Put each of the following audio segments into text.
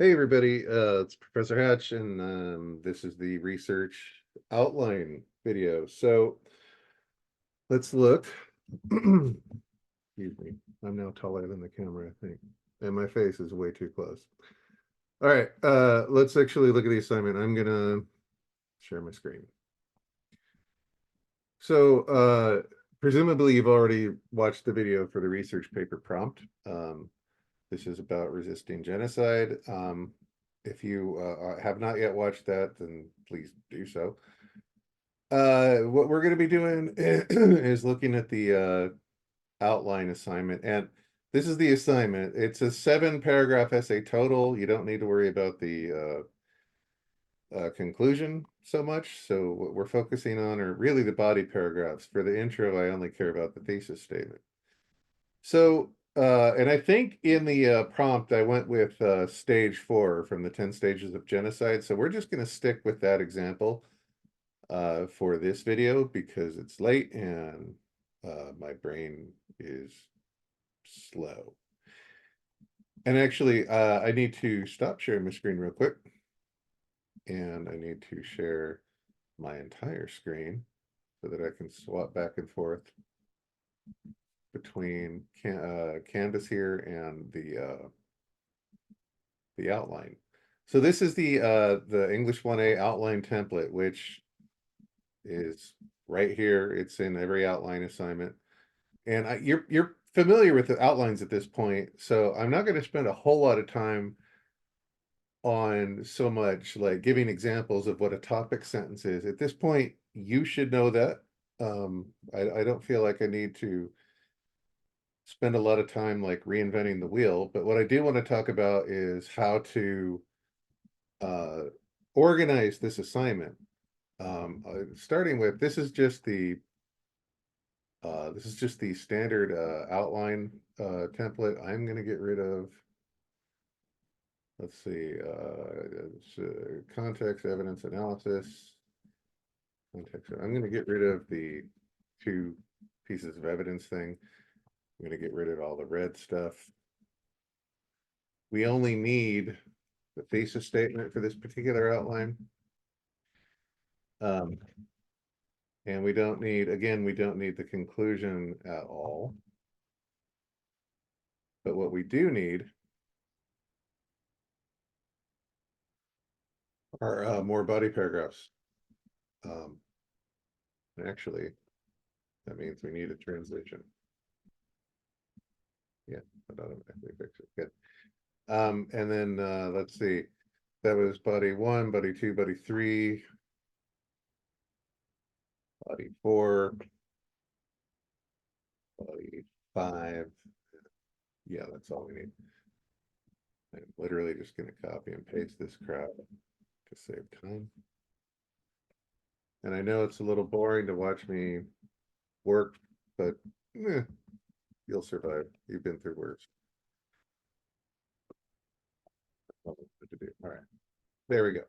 Hey everybody, it's Professor Hatch, and this is the research outline video. So let's look. Excuse me, I'm now taller than the camera, I think, and my face is way too close. All right, let's actually look at the assignment. I'm gonna share my screen. So presumably you've already watched the video for the research paper prompt. This is about resisting genocide. If you have not yet watched that, then please do so. What we're going to be doing is looking at the outline assignment. And this is the assignment. It's a 7-paragraph essay total. You don't need to worry about the conclusion so much. So what we're focusing on are really the body paragraphs. For the intro, I only care about the thesis statement. So, and I think in the prompt, I went with stage 4 from the 10 stages of genocide. So we're just going to stick with that example for this video because it's late and my brain is slow. And actually, I need to stop sharing my screen real quick. And I need to share my entire screen so that I can swap back and forth between Canvas here and the outline. So this is the English 1A outline template, which is right here. It's in every outline assignment. And you're familiar with the outlines at this point, so I'm not going to spend a whole lot of time on so much like giving examples of what a topic sentence is. At this point, you should know that. I don't feel like I need to spend a lot of time like reinventing the wheel, but what I do want to talk about is how to organize this assignment. Starting with this is just the standard outline template. I'm going to get rid of, let's see, context, evidence, analysis. Context. I'm going to get rid of the 2 pieces of evidence thing. I'm going to get rid of all the red stuff. We only need the thesis statement for this particular outline. And we don't need, again, we don't need the conclusion at all. But what we do need are more body paragraphs. Actually, that means we need a transition. Yeah, that automatically fix it. Good. And then let's see. That was body 1, body 2, body 3, body 4, body 5. Yeah, that's all we need. I'm literally just going to copy and paste this crap to save time. And I know it's a little boring to watch me work, but you'll survive. You've been through worse. All right, there we go.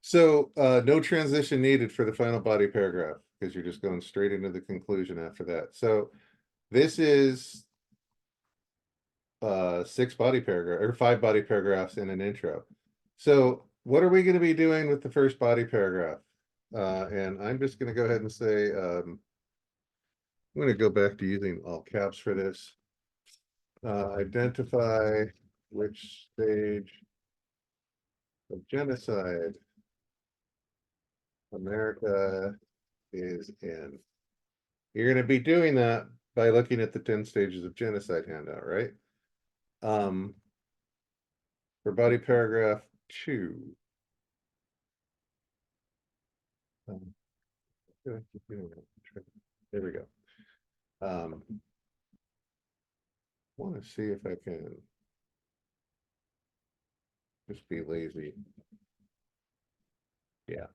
So no transition needed for the final body paragraph because you're just going straight into the conclusion after that. So this is 6 body paragraph or 5 body paragraphs in an intro. So what are we going to be doing with the first body paragraph? And I'm just going to go ahead and say, I'm going to go back to using all caps for this. Identify which stage of genocide America is in. You're going to be doing that by looking at the 10 stages of genocide handout, right? For body paragraph 2. There we go. I want to see if I can just be lazy. Yeah.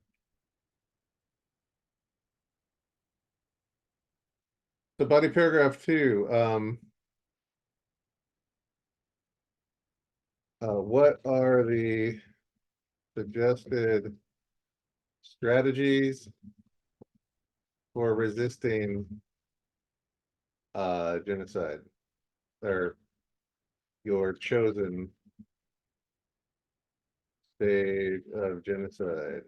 So body paragraph 2, what are the suggested strategies for resisting genocide, or your chosen stage of genocide.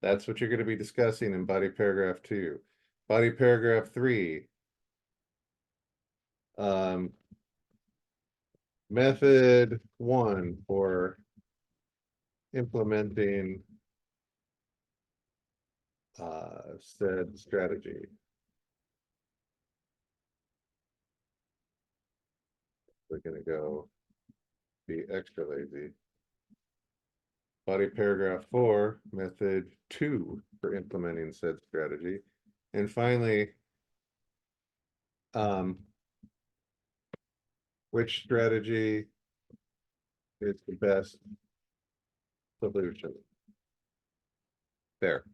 That's what you're going to be discussing in body paragraph 2. Body paragraph 3. Method 1 for implementing said strategy. We're going to go be extra lazy. Body paragraph 4, method 2 for implementing said strategy. And finally, which strategy is the best solution? There.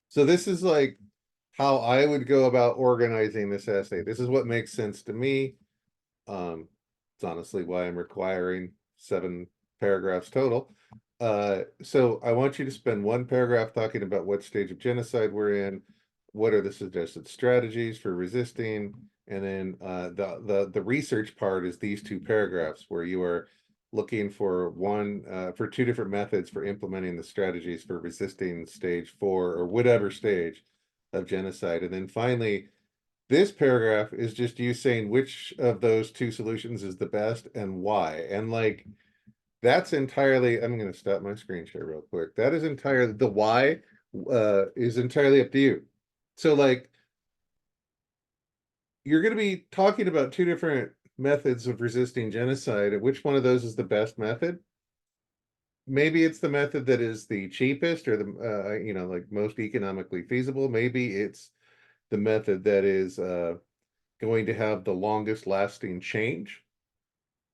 So this is like how I would go about organizing this essay. This is what makes sense to me. It's honestly why I'm requiring 7 paragraphs total. So I want you to spend 1 paragraph talking about what stage of genocide we're in, what are the suggested strategies for resisting, and then the research part is these 2 paragraphs where you are looking for for 2 different methods for implementing the strategies for resisting stage 4 or whatever stage of genocide. And then finally, this paragraph is just you saying which of those 2 solutions is the best and why. And like, that's entirely, I'm going to stop my screen share real quick. That is entirely, the why is entirely up to you. So like, you're going to be talking about 2 different methods of resisting genocide, and which one of those is the best method? Maybe it's the method that is the cheapest or the, like most economically feasible. Maybe it's the method that is going to have the longest lasting change.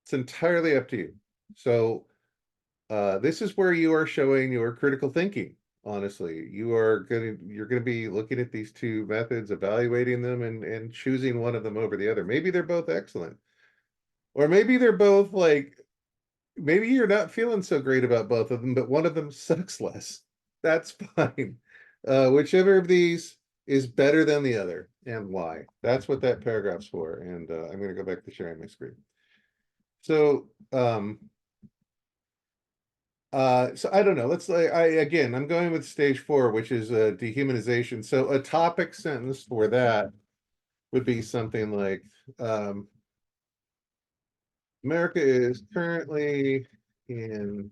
It's entirely up to you. So this is where you are showing your critical thinking. Honestly, you're gonna be looking at these 2 methods, evaluating them, and choosing one of them over the other. Maybe they're both excellent, or maybe they're both like, maybe you're not feeling so great about both of them, but one of them sucks less. That's fine. Whichever of these is better than the other and why. That's what that paragraph's for. And I'm going to go back to sharing my screen. So, so I don't know. Let's like again, I'm going with stage 4, which is dehumanization. So a topic sentence for that would be something like, America is currently in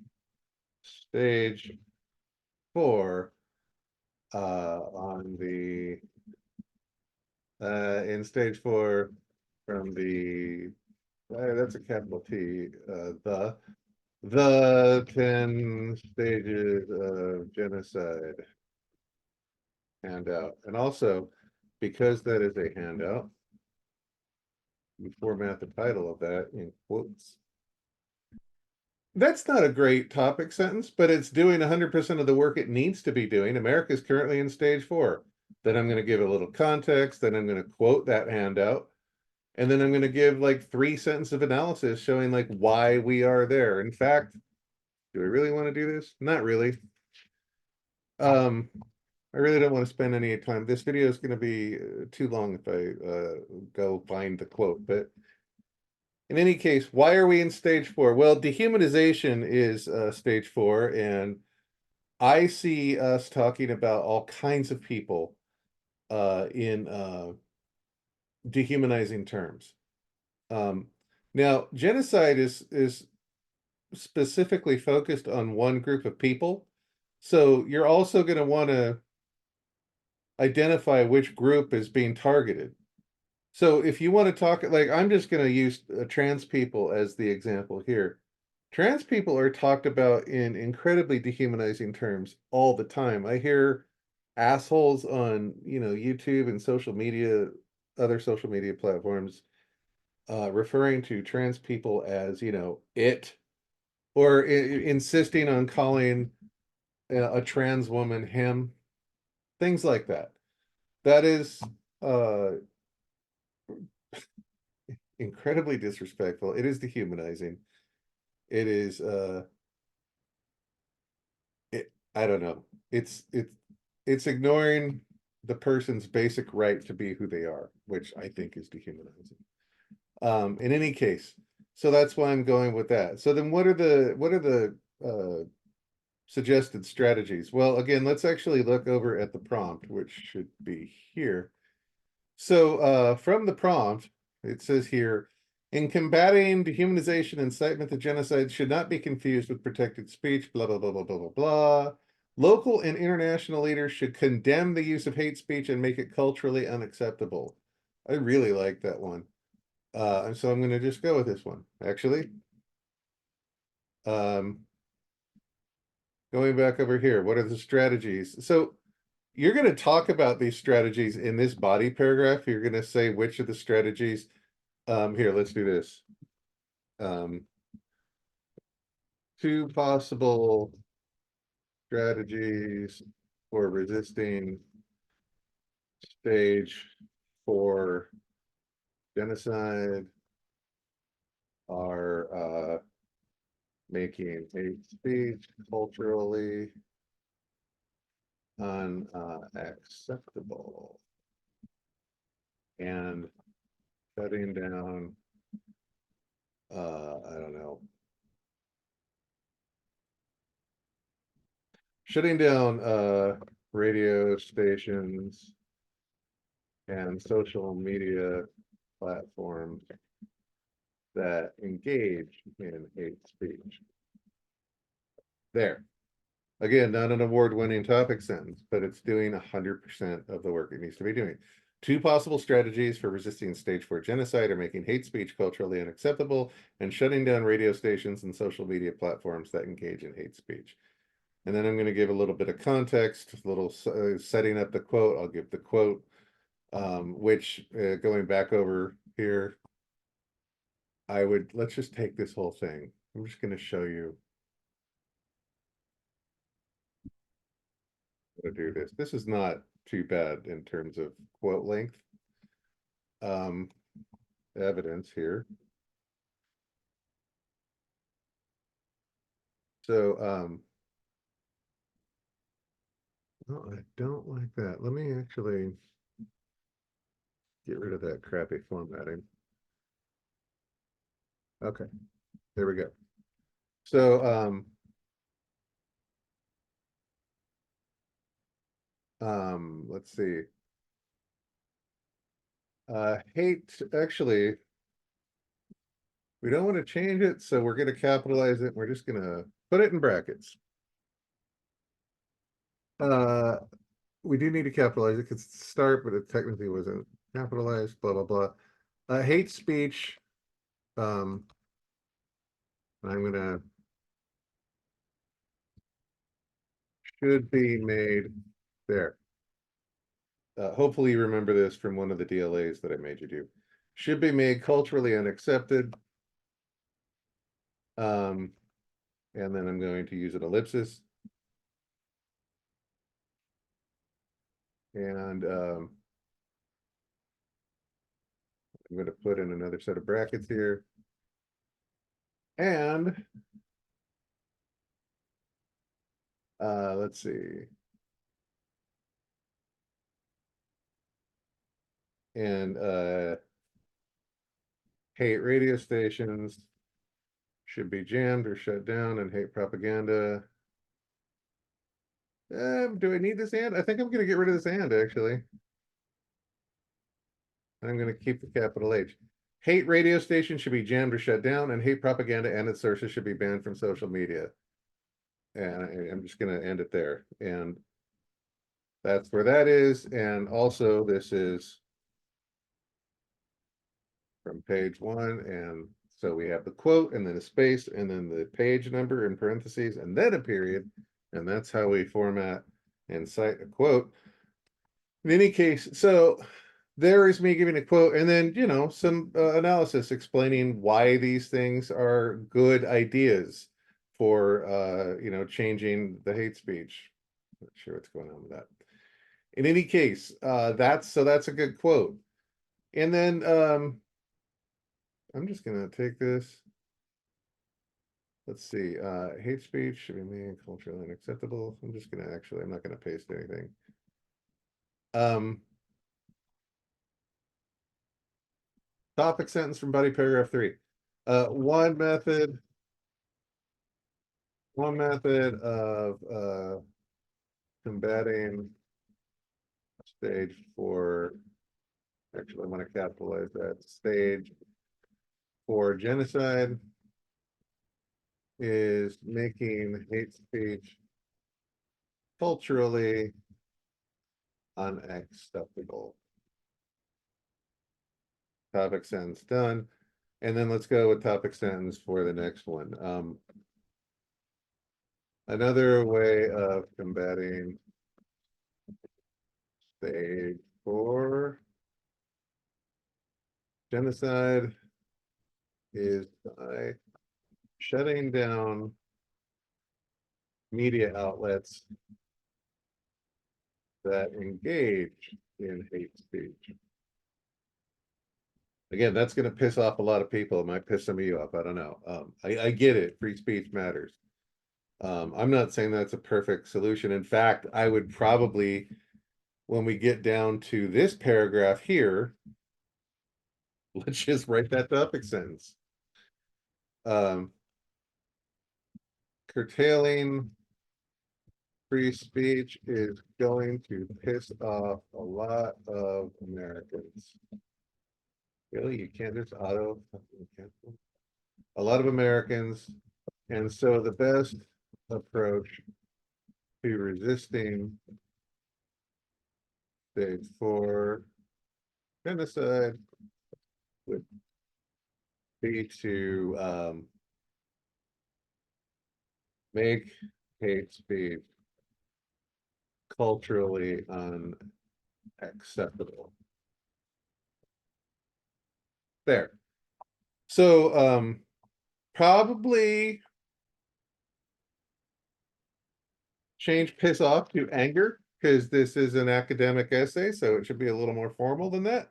stage 4 on the in stage 4 from the that's a capital T, the 10 stages of genocide handout. And also, because that is a handout, you format the title of that in quotes. That's not a great topic sentence, but it's doing 100% of the work it needs to be doing. America is currently in stage 4. Then I'm going to give a little context, then I'm going to quote that handout, and then I'm going to give like 3 sentences of analysis showing like why we are there. In fact, do I really want to do this? Not really. I really don't want to spend any time. This video is going to be too long if I go find the quote. But in any case, why are we in stage 4? Well, dehumanization is stage 4, and I see us talking about all kinds of people in dehumanizing terms. Now, genocide is specifically focused on one group of people. So you're also going to want to identify which group is being targeted. So if you want to talk, like, I'm just going to use trans people as the example here. Trans people are talked about in incredibly dehumanizing terms all the time. I hear assholes on, YouTube and social media, other social media platforms, referring to trans people as, it, or insisting on calling a trans woman him, things like that. That is incredibly disrespectful. It is dehumanizing. It is I don't know. It's ignoring the person's basic right to be who they are, which I think is dehumanizing. In any case, So that's why I'm going with that. So then what are the suggested strategies? Well, again, let's actually look over at the prompt, which should be here. So from the prompt, it says here, in combating dehumanization, incitement to genocide should not be confused with protected speech, blah, blah, blah, blah, blah, blah, blah. Local and international leaders should condemn the use of hate speech and make it culturally unacceptable. I really like that one. And so I'm going to just go with this one, actually. Um, going back over here, what are the strategies? So you're going to talk about these strategies in this body paragraph. You're going to say which of the strategies. Here, let's do this. Um, two possible strategies for resisting stage 4 genocide are making hate speech culturally unacceptable and shutting down, I don't know, shutting down radio stations and social media platforms that engage in hate speech. There. Again, not an award-winning topic sentence, but it's doing 100% of the work it needs to be doing. Two possible strategies for resisting stage 4 genocide are making hate speech culturally unacceptable and shutting down radio stations and social media platforms that engage in hate speech. And then I'm going to give a little bit of context, a little setting up the quote. I'll give the quote, which going back over here, let's just take this whole thing. I'm just going to show you how to do this. This is not too bad in terms of quote length. Um, evidence here. So, no, I don't like that. Let me actually get rid of that crappy formatting. Okay, there we go. So, let's see. Hate, actually, we don't want to change it, so we're going to capitalize it. We're just going to put it in brackets. We do need to capitalize it because it's start, but it technically wasn't capitalized, blah, blah, blah. Hate speech. I'm going to should be made there. Hopefully you remember this from one of the DLAs that I made you do. Should be made culturally unaccepted. And then I'm going to use an ellipsis. And I'm going to put in another set of brackets here. And let's see. And hate radio stations should be jammed or shut down, and hate propaganda. Do I need this and? I think I'm going to get rid of this and, actually. I'm going to keep the capital H. Hate radio stations should be jammed or shut down, and hate propaganda and its sources should be banned from social media. And I'm just going to end it there. And that's where that is. And also, this is from page 1. And so we have the quote and then a space and then the page number in parentheses and then a period. And that's how we format and cite a quote. In any case, so there is me giving a quote and then, some analysis explaining why these things are good ideas for, changing the hate speech. Not sure what's going on with that. In any case, that's a good quote. And then I'm just gonna take this. Let's see. Hate speech should be made culturally unacceptable. I'm not gonna paste anything. Topic sentence from body paragraph 3. One method of combating stage four, actually, I want to capitalize that, stage four genocide is making hate speech culturally unacceptable. Topic sentence done. And then let's go with topic sentence for the next one. Another way of combating stage four genocide is by shutting down media outlets that engage in hate speech. Again, that's going to piss off a lot of people. It might piss some of you off. I don't know. I get it. Free speech matters. I'm not saying that's a perfect solution. In fact, I would probably, when we get down to this paragraph here, let's just write that topic sentence. Curtailing free speech is going to piss off a lot of Americans. Really, you can't just auto cancel? A lot of Americans, and so the best approach to resisting stage four genocide would be to make hate speech culturally unacceptable. There. So probably change piss off to anger, because this is an academic essay, so it should be a little more formal than that,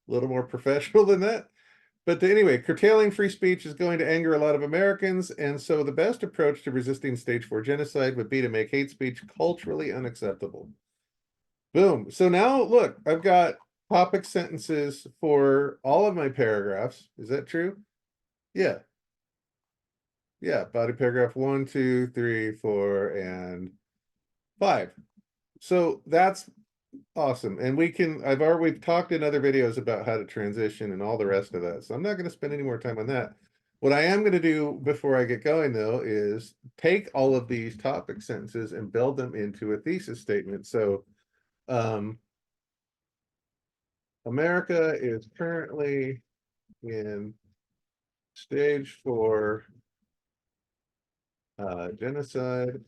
a little more professional than that. But anyway, curtailing free speech is going to anger a lot of Americans, and so the best approach to resisting stage four genocide would be to make hate speech culturally unacceptable. Boom. So now look, I've got topic sentences for all of my paragraphs. Is that true? Yeah. Yeah. Body paragraph 1, 2, 3, 4, and 5. So that's awesome. And we've talked in other videos about how to transition and all the rest of that. So I'm not going to spend any more time on that. What I am going to do before I get going, though, is take all of these topic sentences and build them into a thesis statement. So America is currently in stage four genocide,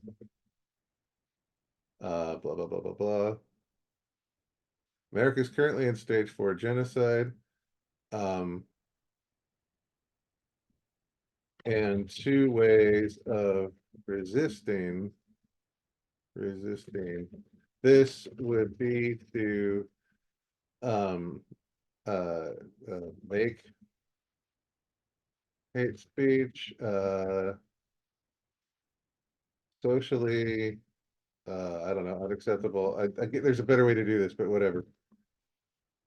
blah, blah, blah, blah, blah. America is currently in stage four genocide. And two ways of resisting this would be to make hate speech socially I don't know, unacceptable. I get there's a better way to do this, but whatever.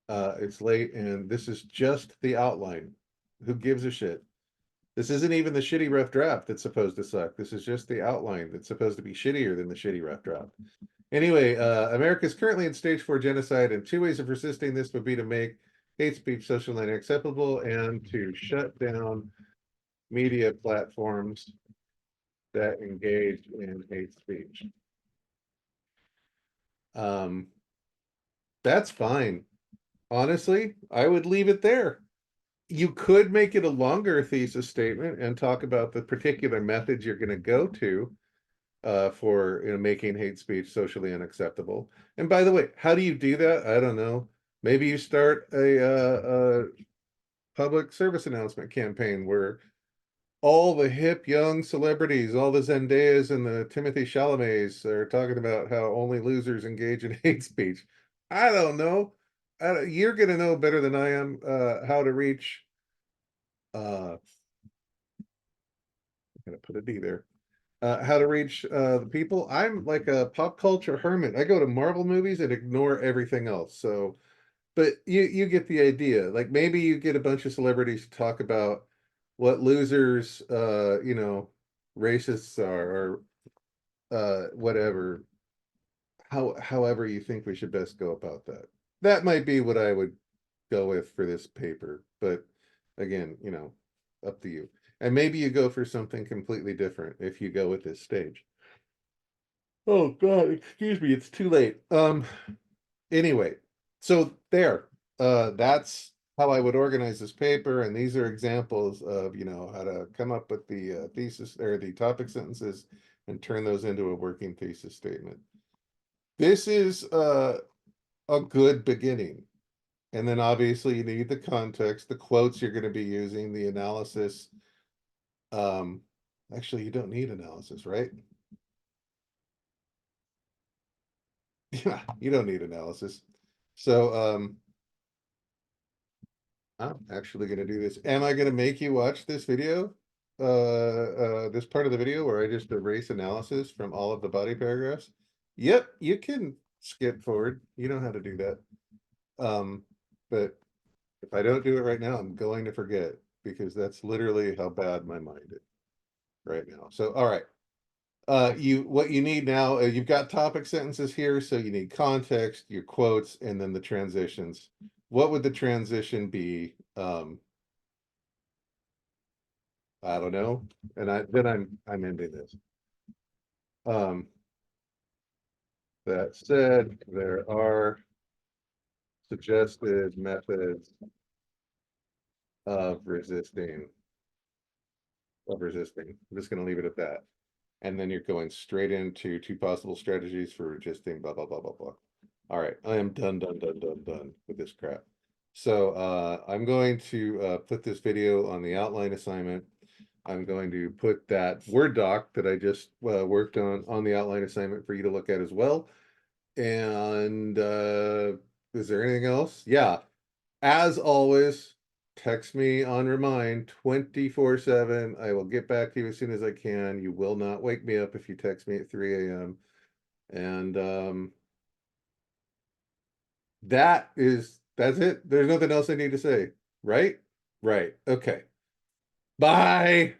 It's late and this is just the outline. Who gives a shit? This isn't even the shitty rough draft that's supposed to suck. This is just the outline that's supposed to be shittier than the shitty rough draft. Anyway, America is currently in stage four genocide, and two ways of resisting this would be to make hate speech socially unacceptable and to shut down media platforms that engage in hate speech. That's fine. Honestly, I would leave it there. You could make it a longer thesis statement and talk about the particular methods you're going to go to for making hate speech socially unacceptable. And by the way, how do you do that? I don't know. Maybe you start a public service announcement campaign where all the hip young celebrities, all the Zendayas and the Timothy Chalamets are talking about how only losers engage in hate speech. I don't know. You're going to know better than I am how to reach. I'm going to put a D there. How to reach the people. I'm like a pop culture hermit. I go to Marvel movies and ignore everything else. So, but you get the idea. Like maybe you get a bunch of celebrities to talk about what losers, you know, racists are, or whatever, however you think we should best go about that. That might be what I would go with for this paper, but again, you know, up to you. And maybe you go for something completely different if you go with this stage. Oh God, excuse me, it's too late. Anyway, so there. That's how I would organize this paper, and these are examples of, you know, how to come up with the thesis or the topic sentences and turn those into a working thesis statement. This is a good beginning. And then obviously you need the context, the quotes you're going to be using, the analysis. Um, Actually, you don't need analysis, right? Yeah, you don't need analysis. So I'm actually going to do this. Am I going to make you watch this video? This part of the video where I just erase analysis from all of the body paragraphs? Yep, you can skip forward. You know how to do that. But if I don't do it right now, I'm going to forget because that's literally how bad my mind is right now. So, all right. What you need now, you've got topic sentences here, so you need context, your quotes, and then the transitions. What would the transition be? I don't know. And I'm ending this. Um, that said, there are suggested methods of resisting resisting. I'm just going to leave it at that. And then you're going straight into two possible strategies for resisting blah blah blah blah blah. All right, I am done with this crap. So I'm going to put this video on the outline assignment. I'm going to put that Word doc that I just worked on the outline assignment for you to look at as well. And is there anything else? Yeah, as always, text me on Remind 24/7. I will get back to you as soon as I can. You will not wake me up if you text me at 3 a.m. And that's it. There's nothing else I need to say, right? Right. Okay. Bye.